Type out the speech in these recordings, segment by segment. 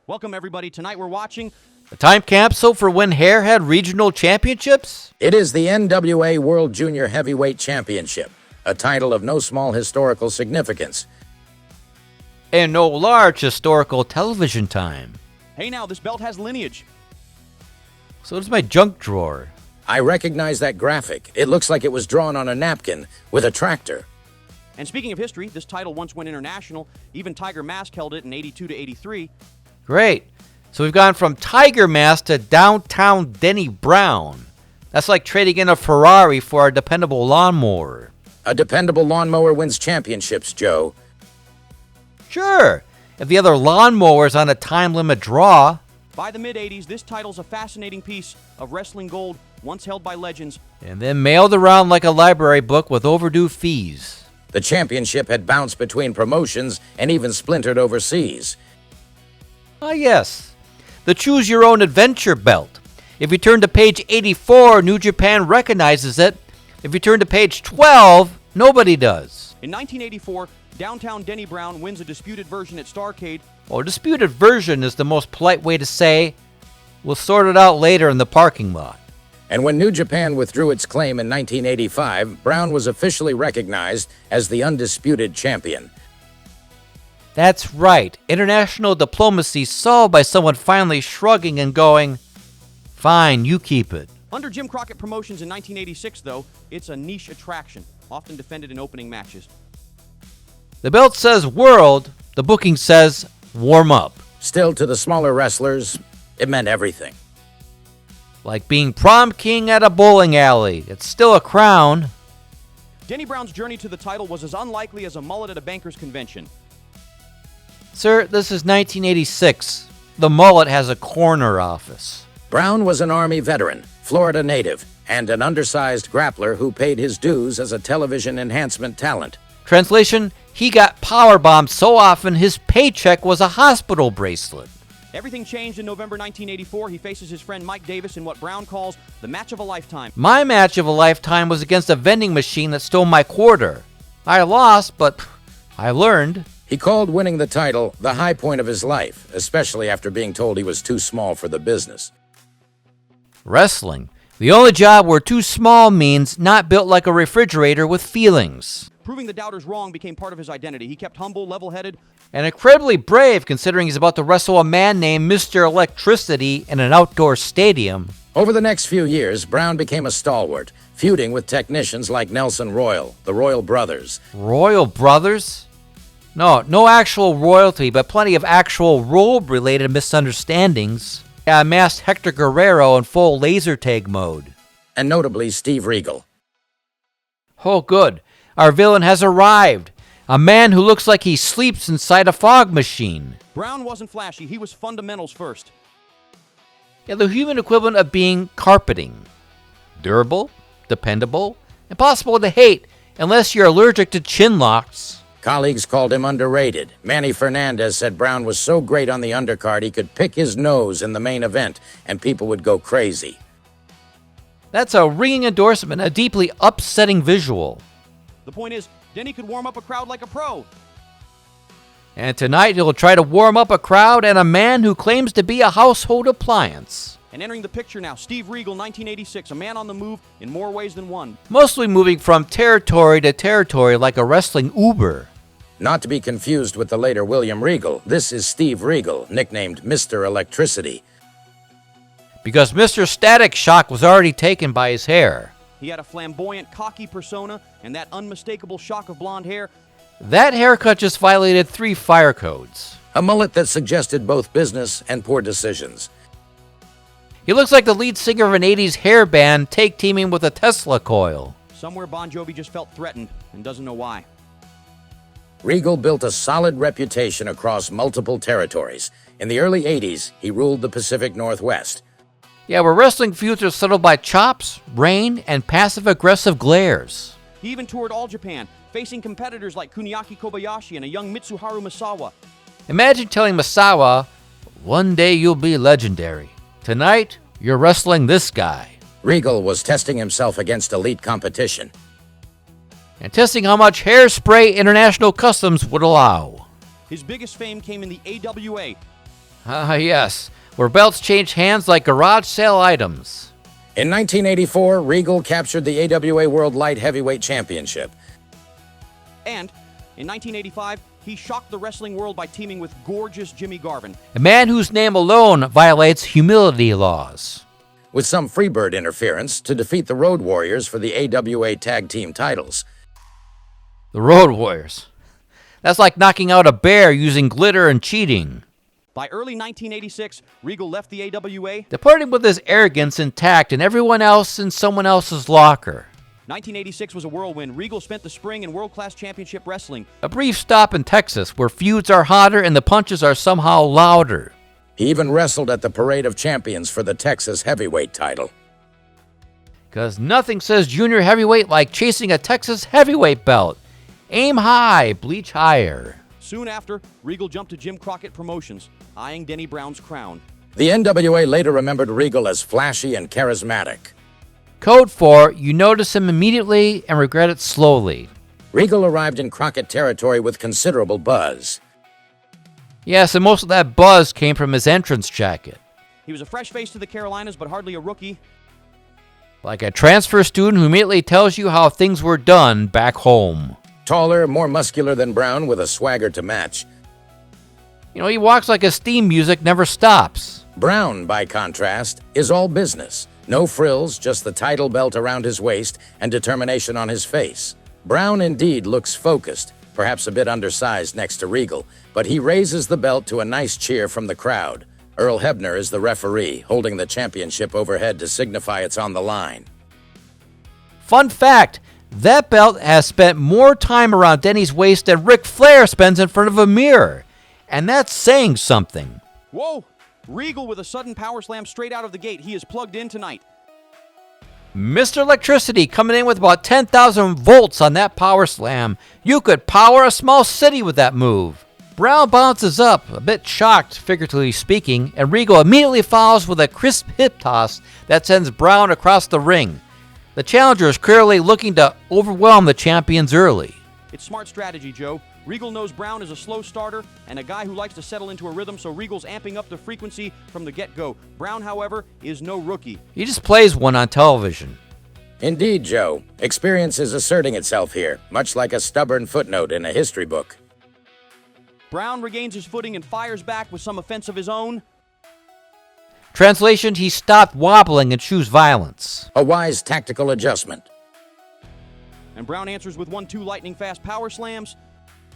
Welcome, everybody. Tonight we're watching A time capsule for when hair had regional championships? It is the NWA World Junior Heavyweight Championship, a title of no small historical significance. And no large historical television time. Hey now, this belt has lineage. So does my junk drawer. I recognize that graphic. It looks like it was drawn on a napkin with a tractor. And speaking of history, this title once went international. Even Tiger Mask held it in 82 to 83. Great. So we've gone from Tiger Mask to downtown Denny Brown. That's like trading in a Ferrari for a dependable lawnmower. A dependable lawnmower wins championships, Joe. Sure, if the other lawnmower's on a time limit draw. By the mid-80s, this title's a fascinating piece of wrestling gold, once held by legends. And then mailed around like a library book with overdue fees. The championship had bounced between promotions and even splintered overseas. Ah, yes. The Choose Your Own Adventure belt. If you turn to page 84, New Japan recognizes it. If you turn to page 12, nobody does. In 1984, downtown Denny Brown wins a disputed version at Starrcade. Oh, disputed version is the most polite way to say, we'll sort it out later in the parking lot. And when New Japan withdrew its claim in 1985, Brown was officially recognized as the undisputed champion. That's right. International diplomacy solved by someone finally shrugging and going, fine, you keep it. Under Jim Crockett Promotions in 1986, though, it's a niche attraction, often defended in opening matches. The belt says world, the booking says warm up. Still, to the smaller wrestlers, it meant everything. Like being prom king at a bowling alley. It's still a crown. Denny Brown's journey to the title was as unlikely as a mullet at a banker's convention. Sir, this is 1986. The mullet has a corner office. Brown was an Army veteran, Florida native, and an undersized grappler who paid his dues as a television enhancement talent. Translation, he got powerbombed so often his paycheck was a hospital bracelet. Everything changed in November 1984. He faces his friend Mike Davis in what Brown calls the match of a lifetime. My match of a lifetime was against a vending machine that stole my quarter. I lost, but I learned. He called winning the title the high point of his life, especially after being told he was too small for the business. Wrestling. The only job where too small means not built like a refrigerator with feelings. Proving the doubters wrong became part of his identity. He kept humble, level-headed, And incredibly brave considering he's about to wrestle a man named Mr. Elecricity in an outdoor stadium. Over the next few years, Brown became a stalwart, feuding with technicians like Nelson Royal, the Royal Brothers. Royal Brothers? No actual royalty, but plenty of actual robe-related misunderstandings. I masked Hector Guerrero in full laser tag mode. And notably Steve Regal. Oh, good. Our villain has arrived. A man who looks like he sleeps inside a fog machine. Brown wasn't flashy. He was fundamentals first. Yeah, the human equivalent of being carpeting. Durable, dependable, impossible to hate unless you're allergic to chinlocks. Colleagues called him underrated. Manny Fernandez said Brown was so great on the undercard he could pick his nose in the main event and people would go crazy. That's a ringing endorsement, a deeply upsetting visual. The point is, Denny could warm up a crowd like a pro. And tonight he'll try to warm up a crowd and a man who claims to be a household appliance. And entering the picture now, Steve Regal, 1986, a man on the move in more ways than one. Mostly moving from territory to territory like a wrestling Uber. Not to be confused with the later William Regal, this is Steve Regal, nicknamed Mr. Electricity. Because Mr. Static Shock was already taken by his hair. He had a flamboyant, cocky persona and that unmistakable shock of blonde hair. That haircut just violated 3 fire codes. A mullet that suggested both business and poor decisions. He looks like the lead singer of an 80s hair band teaming with a Tesla coil. Somewhere Bon Jovi just felt threatened and doesn't know why. Regal built a solid reputation across multiple territories. In the early 80s, he ruled the Pacific Northwest. Yeah, where wrestling feuds are settled by chops, rain, and passive-aggressive glares. He even toured all Japan, facing competitors like Kuniaki Kobayashi and a young Mitsuharu Misawa. Imagine telling Misawa, one day you'll be legendary. Tonight, you're wrestling this guy. Regal was testing himself against elite competition. And testing how much hairspray international customs would allow. His biggest fame came in the AWA. Yes, where belts changed hands like garage sale items. In 1984, Regal captured the AWA World Light Heavyweight Championship. And in 1985, he shocked the wrestling world by teaming with gorgeous Jimmy Garvin. A man whose name alone violates humility laws. With some Freebird interference to defeat the Road Warriors for the AWA Tag Team titles. The Road Warriors. That's like knocking out a bear using glitter and cheating. By early 1986, Regal left the AWA. Departing with his arrogance intact and everyone else in someone else's locker. 1986 was a whirlwind. Regal spent the spring in World-Class Championship Wrestling. A brief stop in Texas where feuds are hotter and the punches are somehow louder. He even wrestled at the Parade of Champions for the Texas Heavyweight title. Because nothing says junior heavyweight like chasing a Texas heavyweight belt. Aim high, bleach higher. Soon after, Regal jumped to Jim Crockett Promotions, eyeing Denny Brown's crown. The NWA later remembered Regal as flashy and charismatic. Code for, you notice him immediately and regret it slowly. Regal arrived in Crockett territory with considerable buzz. Yes, and most of that buzz came from his entrance jacket. He was a fresh face to the Carolinas, but hardly a rookie. Like a transfer student who immediately tells you how things were done back home. Taller, more muscular than Brown, with a swagger to match. You know, he walks like his theme music never stops. Brown, by contrast, is all business. No frills, just the title belt around his waist and determination on his face. Brown indeed looks focused, perhaps a bit undersized next to Regal, but he raises the belt to a nice cheer from the crowd. Earl Hebner is the referee, holding the championship overhead to signify it's on the line. Fun fact, that belt has spent more time around Denny's waist than Ric Flair spends in front of a mirror. And that's saying something. Whoa! Regal with a sudden power slam straight out of the gate. He is plugged in tonight. Mr. Electricity coming in with about 10,000 volts on that power slam. You could power a small city with that move. Brown bounces up, a bit shocked, figuratively speaking, and Regal immediately follows with a crisp hip toss that sends Brown across the ring. The challenger is clearly looking to overwhelm the champions early. It's smart strategy, Joe. Regal knows Brown is a slow starter and a guy who likes to settle into a rhythm, so Regal's amping up the frequency from the get-go. Brown, however, is no rookie. He just plays one on television. Indeed, Joe. Experience is asserting itself here, much like a stubborn footnote in a history book. Brown regains his footing and fires back with some offense of his own. Translation, he stopped wobbling and choose violence. A wise tactical adjustment. And Brown answers with 1-2 lightning-fast power slams.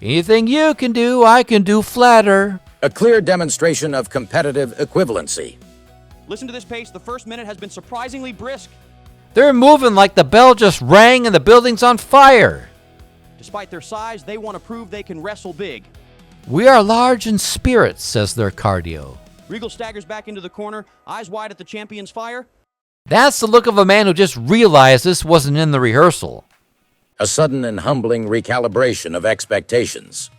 Anything you can do, I can do flatter. A clear demonstration of competitive equivalency. Listen to this pace. The first minute has been surprisingly brisk. They're moving like the bell just rang and the building's on fire. Despite their size, they want to prove they can wrestle big. We are large in spirit, says their cardio. Regal staggers back into the corner, eyes wide at the champion's fire. That's the look of a man who just realized this wasn't in the rehearsal. A sudden and humbling recalibration of expectations.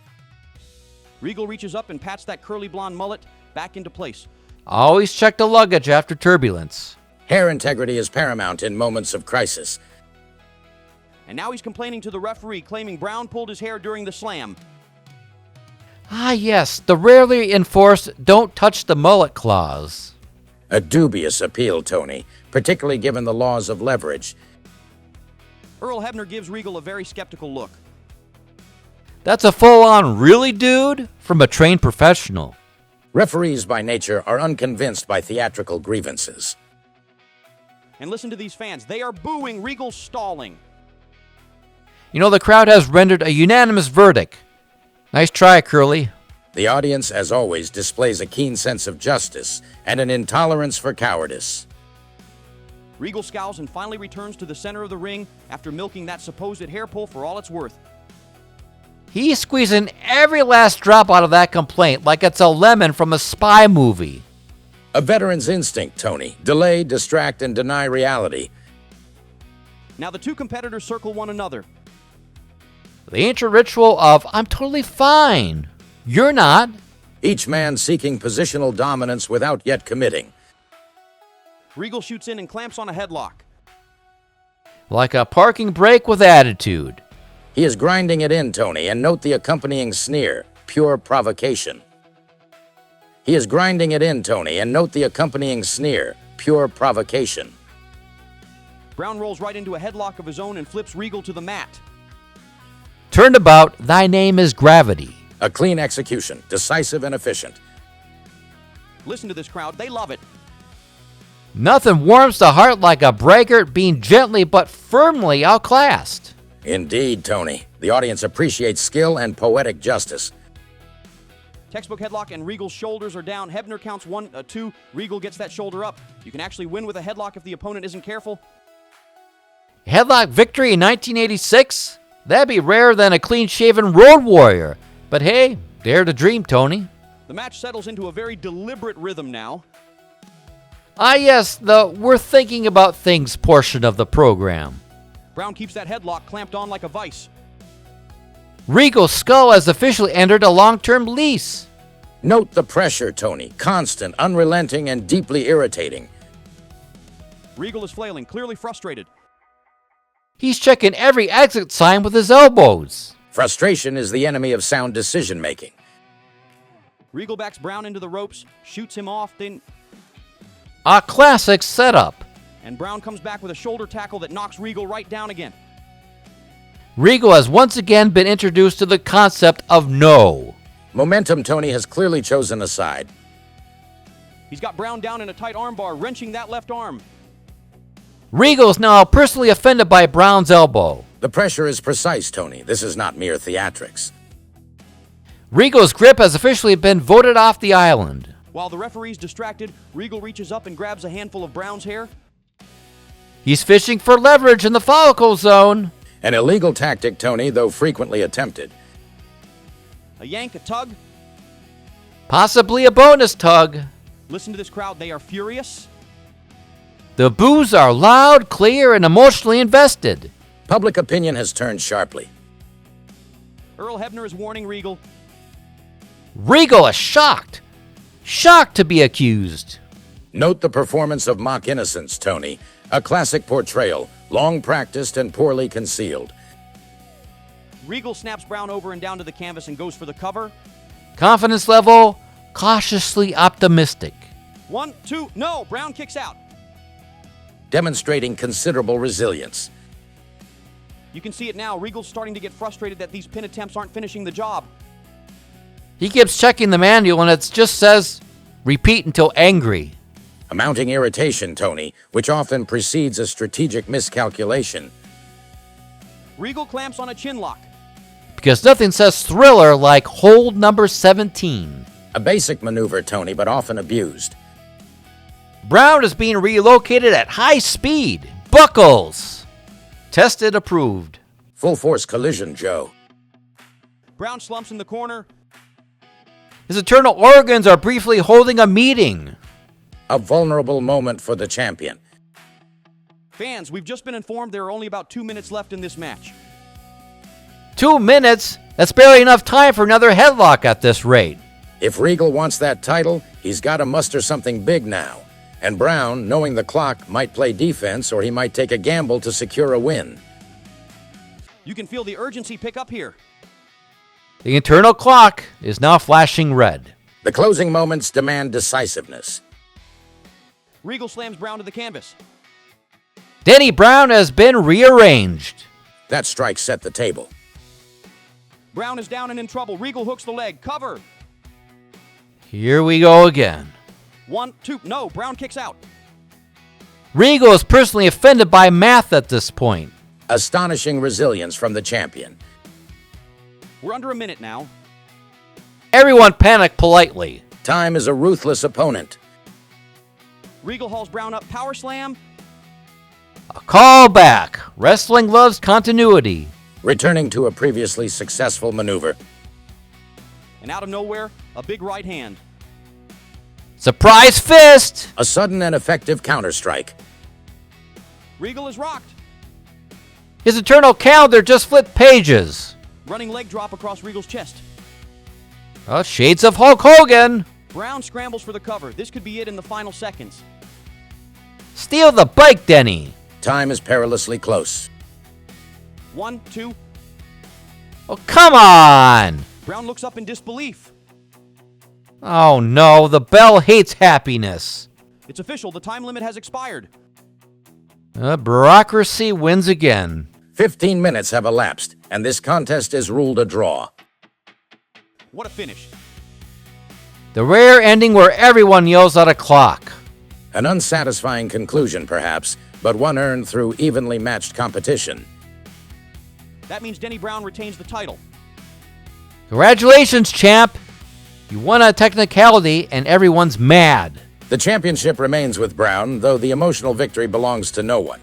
Regal reaches up and pats that curly blonde mullet back into place. Always check the luggage after turbulence. Hair integrity is paramount in moments of crisis. And now he's complaining to the referee, claiming Brown pulled his hair during the slam. Ah, yes, the rarely enforced don't touch the mullet clause. A dubious appeal, Tony, particularly given the laws of leverage. Earl Hebner gives Regal a very skeptical look. That's a full-on really, dude? From a trained professional. Referees by nature are unconvinced by theatrical grievances. And listen to these fans. They are booing Regal stalling. You know, the crowd has rendered a unanimous verdict. Nice try, Curly. The audience, as always, displays a keen sense of justice and an intolerance for cowardice. Regal scowls and finally returns to the center of the ring after milking that supposed hair pull for all it's worth. He's squeezing every last drop out of that complaint like it's a lemon from a spy movie. A veteran's instinct, Tony. Delay, distract, and deny reality. Now the two competitors circle one another. The ancient ritual of, I'm totally fine. You're not. Each man seeking positional dominance without yet committing. Regal shoots in and clamps on a headlock. Like a parking brake with attitude. He is grinding it in, Tony, and note the accompanying sneer. Pure provocation. He is grinding it in, Tony, and note the accompanying sneer. Pure provocation. Brown rolls right into a headlock of his own and flips Regal to the mat. Turnabout, thy name is gravity. A clean execution, decisive and efficient. Listen to this crowd, they love it. Nothing warms the heart like a braggart being gently but firmly outclassed. Indeed, Tony. The audience appreciates skill and poetic justice. Textbook headlock and Regal's shoulders are down. Hebner counts 1, 2. Regal gets that shoulder up. You can actually win with a headlock if the opponent isn't careful. Headlock victory in 1986? That'd be rarer than a clean-shaven road warrior. But hey, dare to dream, Tony. The match settles into a very deliberate rhythm now. Ah yes, the we're thinking about things portion of the program. Brown keeps that headlock clamped on like a vice. Regal's skull has officially entered a long-term lease. Note the pressure, Tony. Constant, unrelenting, and deeply irritating. Regal is flailing, clearly frustrated. He's checking every exit sign with his elbows. Frustration is the enemy of sound decision-making. Regal backs Brown into the ropes, shoots him off, then... A classic setup. And Brown comes back with a shoulder tackle that knocks Regal right down again. Regal has once again been introduced to the concept of no. Momentum, Tony, has clearly chosen a side. He's got Brown down in a tight armbar, wrenching that left arm. Regal's now personally offended by Brown's elbow. The pressure is precise, Tony. This is not mere theatrics. Regal's grip has officially been voted off the island. While the referee's distracted, Regal reaches up and grabs a handful of Brown's hair. He's fishing for leverage in the follicle zone. An illegal tactic, Tony, though frequently attempted. A yank, a tug. Possibly a bonus tug. Listen to this crowd, they are furious. The boos are loud, clear, and emotionally invested. Public opinion has turned sharply. Earl Hebner is warning Regal. Regal is shocked. Shocked to be accused. Note the performance of mock innocence, Tony. A classic portrayal, long practiced and poorly concealed. Regal snaps Brown over and down to the canvas and goes for the cover. Confidence level, cautiously optimistic. 1, 2, no! Brown kicks out. Demonstrating considerable resilience. You can see it now. Regal's starting to get frustrated that these pin attempts aren't finishing the job. He keeps checking the manual and it just says, repeat until angry. A mounting irritation, Tony, which often precedes a strategic miscalculation. Regal clamps on a chinlock. Because nothing says thriller like hold number 17. A basic maneuver, Tony, but often abused. Brown is being relocated at high speed. Buckles. Tested approved. Full force collision, Joe. Brown slumps in the corner. His internal organs are briefly holding a meeting. A vulnerable moment for the champion. Fans, we've just been informed there are only about 2 minutes left in this match. 2 minutes? That's barely enough time for another headlock at this rate. If Regal wants that title, he's got to muster something big now. And Brown, knowing the clock, might play defense or he might take a gamble to secure a win. You can feel the urgency pick up here. The internal clock is now flashing red. The closing moments demand decisiveness. Regal slams Brown to the canvas. Denny Brown has been rearranged. That strike set the table. Brown is down and in trouble. Regal hooks the leg. Cover. Here we go again. 1, 2, no. Brown kicks out. Regal is personally offended by math at this point. Astonishing resilience from the champion. We're under a minute now. Everyone panic politely. Time is a ruthless opponent. Regal hauls Brown up. Power slam. A callback. Wrestling loves continuity. Returning to a previously successful maneuver. And out of nowhere, a big right hand. Surprise fist! A sudden and effective counterstrike. Regal is rocked. His eternal calendar just flipped pages. Running leg drop across Regal's chest. Shades of Hulk Hogan. Brown scrambles for the cover. This could be it in the final seconds. Steal the bike, Denny. Time is perilously close. 1, 2. Oh, come on! Brown looks up in disbelief. Oh no, the bell hates happiness. It's official, the time limit has expired. Bureaucracy wins again. 15 minutes have elapsed, and this contest is ruled a draw. What a finish. The rare ending where everyone yells at a clock. An unsatisfying conclusion, perhaps, but one earned through evenly matched competition. That means Denny Brown retains the title. Congratulations, champ. You won a technicality and everyone's mad. The championship remains with Brown, though the emotional victory belongs to no one.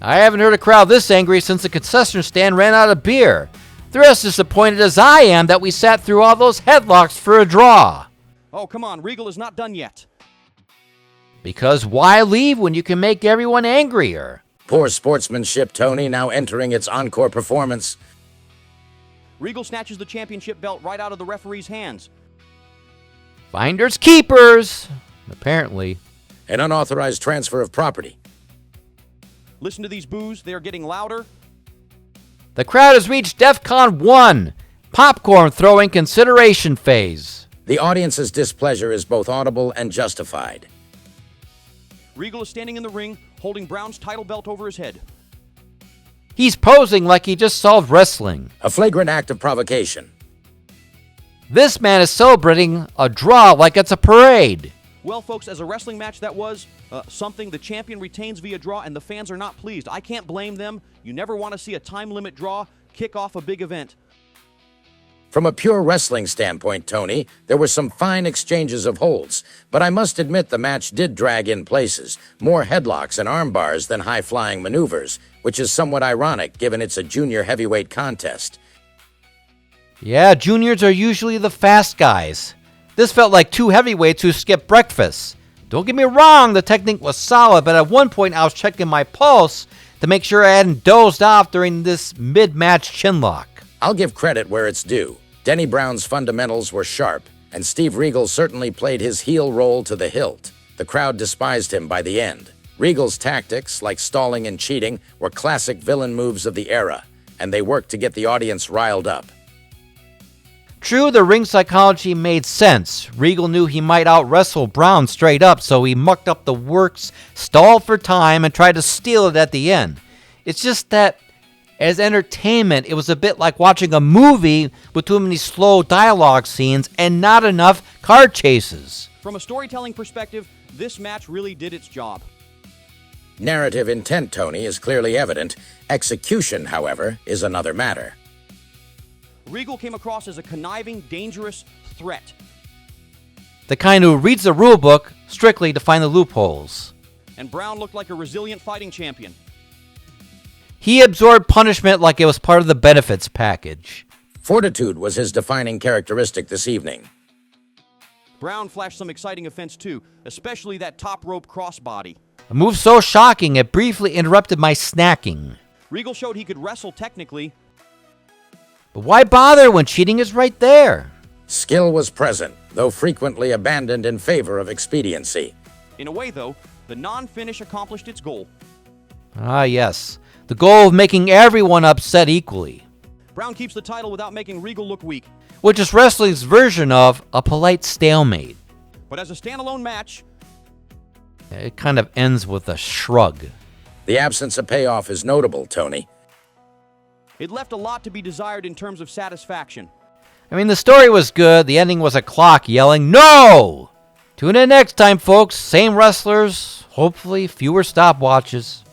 I haven't heard a crowd this angry since the concession stand ran out of beer. They're as disappointed as I am that we sat through all those headlocks for a draw. Oh, come on, Regal is not done yet. Because why leave when you can make everyone angrier? Poor sportsmanship, Tony, now entering its encore performance. Regal snatches the championship belt right out of the referee's hands. Finders keepers, apparently. An unauthorized transfer of property. Listen to these boos, they are getting louder. The crowd has reached DEFCON 1, popcorn throwing consideration phase. The audience's displeasure is both audible and justified. Regal is standing in the ring, holding Brown's title belt over his head. He's posing like he just solved wrestling. A flagrant act of provocation. This man is celebrating a draw like it's a parade. Well, folks, as a wrestling match that was something, the champion retains via draw, and the fans are not pleased. I can't blame them. You never want to see a time limit draw kick off a big event. From a pure wrestling standpoint, Tony, there were some fine exchanges of holds, but I must admit the match did drag in places, more headlocks and arm bars than high-flying maneuvers, which is somewhat ironic given it's a junior heavyweight contest. Yeah, juniors are usually the fast guys. This felt like two heavyweights who skipped breakfast. Don't get me wrong, the technique was solid, but at one point I was checking my pulse to make sure I hadn't dozed off during this mid-match chinlock. I'll give credit where it's due. Denny Brown's fundamentals were sharp, and Steve Regal certainly played his heel role to the hilt. The crowd despised him by the end. Regal's tactics, like stalling and cheating, were classic villain moves of the era, and they worked to get the audience riled up. True, the ring psychology made sense. Regal knew he might out-wrestle Brown straight up, so he mucked up the works, stalled for time, and tried to steal it at the end. It's just that, as entertainment, it was a bit like watching a movie with too many slow dialogue scenes and not enough car chases. From a storytelling perspective, this match really did its job. Narrative intent, Tony, is clearly evident. Execution, however, is another matter. Regal came across as a conniving, dangerous threat. The kind who reads the rulebook strictly to find the loopholes. And Brown looked like a resilient fighting champion. He absorbed punishment like it was part of the benefits package. Fortitude was his defining characteristic this evening. Brown flashed some exciting offense too, especially that top rope crossbody. A move so shocking it briefly interrupted my snacking. Regal showed he could wrestle technically. But why bother when cheating is right there? Skill was present, though frequently abandoned in favor of expediency. In a way, though, the non-finish accomplished its goal. Ah, yes. The goal of making everyone upset equally. Brown keeps the title without making Regal look weak. Which is wrestling's version of a polite stalemate. But as a standalone match, It kind of ends with a shrug. The absence of payoff is notable, Tony. it left a lot to be desired in terms of satisfaction. I mean, the story was good. The ending was a clock yelling, "No!" Tune in next time, folks. Same wrestlers, hopefully fewer stopwatches.